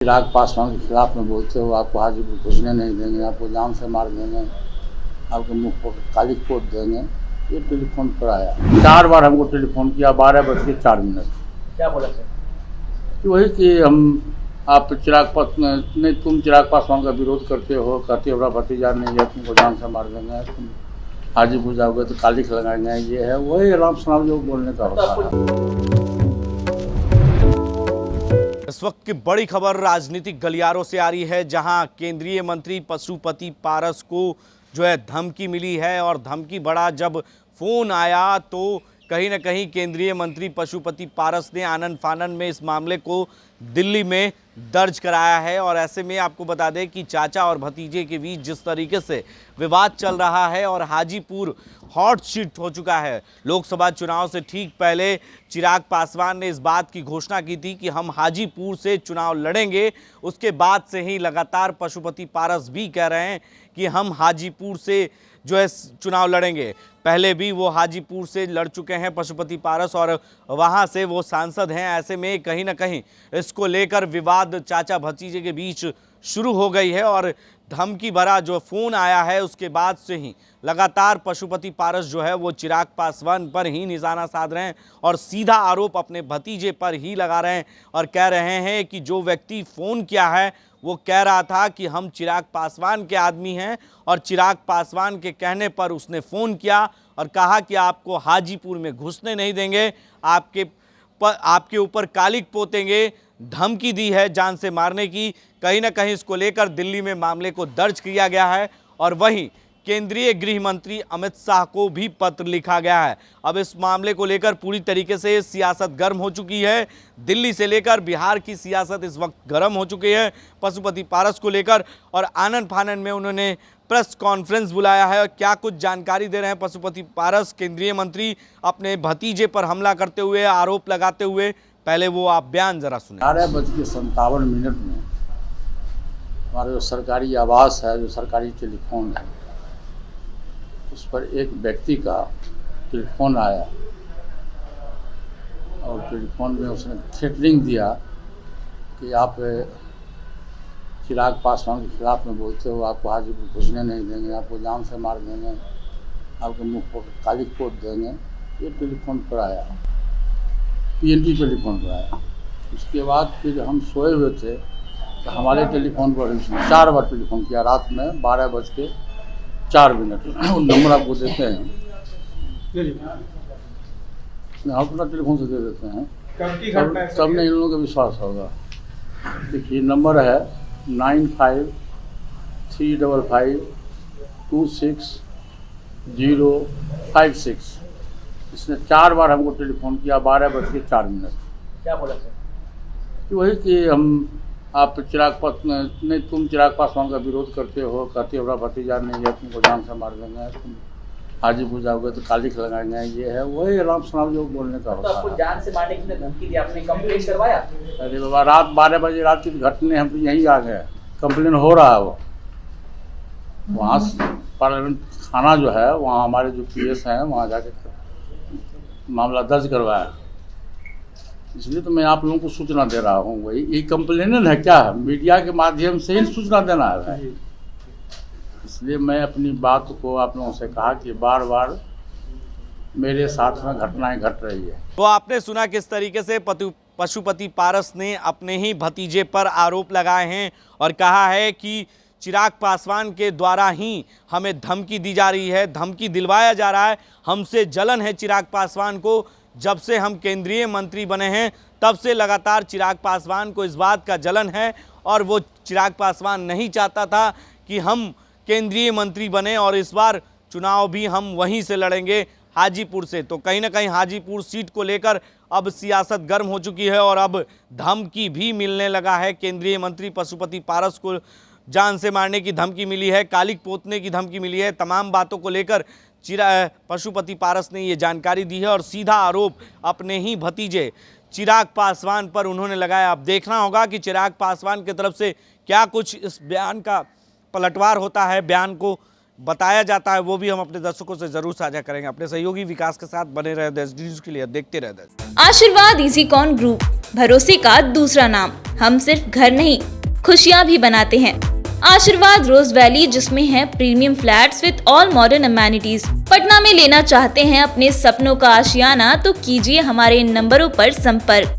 चिराग पासवान के खिलाफ में बोलते हो, आपको हाजीपुर घुसने नहीं देंगे, आपको जान से मार देंगे, आपके मुंह पर काली पोत देंगे। ये टेलीफोन पर आया, 4 बार हमको टेलीफोन किया, 12:04। क्या बोला सर? कि वही कि आप चिराग पासवान नहीं, तुम चिराग पासवान का विरोध करते हो, कहते हो भतीजा नहीं है, तुमको जान से मार देंगे, तुम हाजीपुर जाओगे तो कालिख लगाएंगे। ये है वही राम सनाम जो बोलने का होता है। इस वक्त की बड़ी खबर राजनीतिक गलियारों से आ रही है, जहां केंद्रीय मंत्री पशुपति पारस को जो है धमकी मिली है। और धमकी बड़ा जब फोन आया तो कहीं ना कहीं केंद्रीय मंत्री पशुपति पारस ने आनन फानन में इस मामले को दिल्ली में दर्ज कराया है। और ऐसे में आपको बता दें कि चाचा और भतीजे के बीच जिस तरीके से विवाद चल रहा है और हाजीपुर हॉट सीट हो चुका है। लोकसभा चुनाव से ठीक पहले चिराग पासवान ने इस बात की घोषणा की थी कि हम हाजीपुर से चुनाव लड़ेंगे। उसके बाद से ही लगातार पशुपति पारस भी कह रहे हैं कि हम हाजीपुर से जो है चुनाव लड़ेंगे। पहले भी वो हाजीपुर से लड़ चुके हैं पशुपति पारस और वहां से वो सांसद हैं। ऐसे में कहीं ना कहीं इसको लेकर विवाद चाचा भतीजे के बीच शुरू हो गई है। और धमकी भरा जो फ़ोन आया है उसके बाद से ही लगातार पशुपति पारस जो है वो चिराग पासवान पर ही निशाना साध रहे हैं और सीधा आरोप अपने भतीजे पर ही लगा रहे हैं। और कह रहे हैं कि जो व्यक्ति फ़ोन किया है वो कह रहा था कि हम चिराग पासवान के आदमी हैं और चिराग पासवान के कहने पर उसने फ़ोन किया और कहा कि आपको हाजीपुर में घुसने नहीं देंगे, आपके ऊपर कालिक पोतेंगे। धमकी दी है जान से मारने की। कहीं ना कहीं इसको लेकर दिल्ली में मामले को दर्ज किया गया है। और वहीं केंद्रीय गृह मंत्री अमित शाह को भी पत्र लिखा गया है। अब इस मामले को लेकर पूरी तरीके से सियासत गर्म हो चुकी है। दिल्ली से लेकर बिहार की सियासत इस वक्त गर्म हो चुकी है पशुपति पारस को लेकर। और आनन फानन में उन्होंने प्रेस कॉन्फ्रेंस बुलाया है। और क्या कुछ जानकारी दे रहे हैं पशुपति पारस केंद्रीय मंत्री अपने भतीजे पर हमला करते हुए, आरोप लगाते हुए। पहले वो आप बयान जरा सुने। 12:57 में हमारा जो सरकारी आवास है, जो सरकारी टेलीफोन है, उस पर एक व्यक्ति का टेलीफोन आया और टेलीफोन में उसने थ्रेटनिंग दिया कि आप चिराग पासवान के खिलाफ में बोलते हो, आपको हाजीपुर घुसने नहीं देंगे, आपको जान से मार देंगे, आपके मुंह पर कालिक पोत देंगे। ये टेलीफोन पर आया, PNT टेलीफोन पर आया। उसके बाद फिर हम सोए हुए थे तो हमारे टेलीफोन पर उसने 4 बार टेलीफोन किया रात में 12:04। नंबर आपको देते हैं, अपना टेलीफोन से दे देते हैं, तब नहीं इन लोगों का विश्वास होगा। देखिए नंबर है 9535260056। इसने 4 बार हमको टेलीफोन किया 12:04। क्या बोला सर? कि वही कि आप चिराग पासवान नहीं, तुम चिराग पासवान का विरोध करते हो, कहते हो भतीजा नहीं है, तुमको जान से मार देंगे, तुम हाजीपुर जाओगे तो कालिख लगाएंगे। ये है वही राम सनाम जो बोलने का होता है। आपको जान से मारने की धमकी दी, आपने कंप्लेंट करवाया? अरे बाबा, रात 12 बजे रात की घटने, हम तो यहीं आ गए, कंप्लेन हो रहा है। वो वहाँ पार्लियामेंट थाना जो है, वहाँ हमारे जो PS हैं, वहाँ जाके मामला दर्ज करवाया। इसलिए तो मैं आप लोगों को सूचना दे रहा हूँ। वही ये कंप्लेन है, क्या है, मीडिया के माध्यम से ही सूचना देना है। इसलिए मैं अपनी बात को आप लोगों से कहा कि बार बार मेरे साथ में घटनाएं घट रही है। तो आपने सुना किस तरीके से पशुपति पारस ने अपने ही भतीजे पर आरोप लगाए हैं और कहा है कि चिराग पासवान के द्वारा ही हमें धमकी दी जा रही है, धमकी दिलवाया जा रहा है। हमसे जलन है चिराग पासवान को। जब से हम केंद्रीय मंत्री बने हैं तब से लगातार चिराग पासवान को इस बात का जलन है। और वो चिराग पासवान नहीं चाहता था कि हम केंद्रीय मंत्री बने और इस बार चुनाव भी हम वहीं से लड़ेंगे, हाजीपुर से। तो कहीं ना कहीं हाजीपुर सीट को लेकर अब सियासत गर्म हो चुकी है और अब धमकी भी मिलने लगा है। केंद्रीय मंत्री पशुपति पारस को जान से मारने की धमकी मिली है, कालिक पोतने की धमकी मिली है। तमाम बातों को लेकर पशुपति पारस ने ये जानकारी दी है और सीधा आरोप अपने ही भतीजे चिराग पासवान पर उन्होंने लगाया। अब देखना होगा कि चिराग पासवान की तरफ से क्या कुछ इस बयान का पलटवार होता है, बयान को बताया जाता है वो भी हम अपने दर्शकों से जरूर साझा करेंगे। अपने सहयोगी विकास के साथ बने रहे देश न्यूज के लिए, देखते रहे देश। आशीर्वाद इजीकॉन ग्रुप, भरोसे का दूसरा नाम। हम सिर्फ घर नहीं, खुशियां भी बनाते हैं। आशीर्वाद रोज वैली, जिसमें है premium flats with all modern amenities. Patna में लेना चाहते हैं अपने सपनों का आशियाना, तो कीजिए हमारे इन नंबरों पर संपर्क।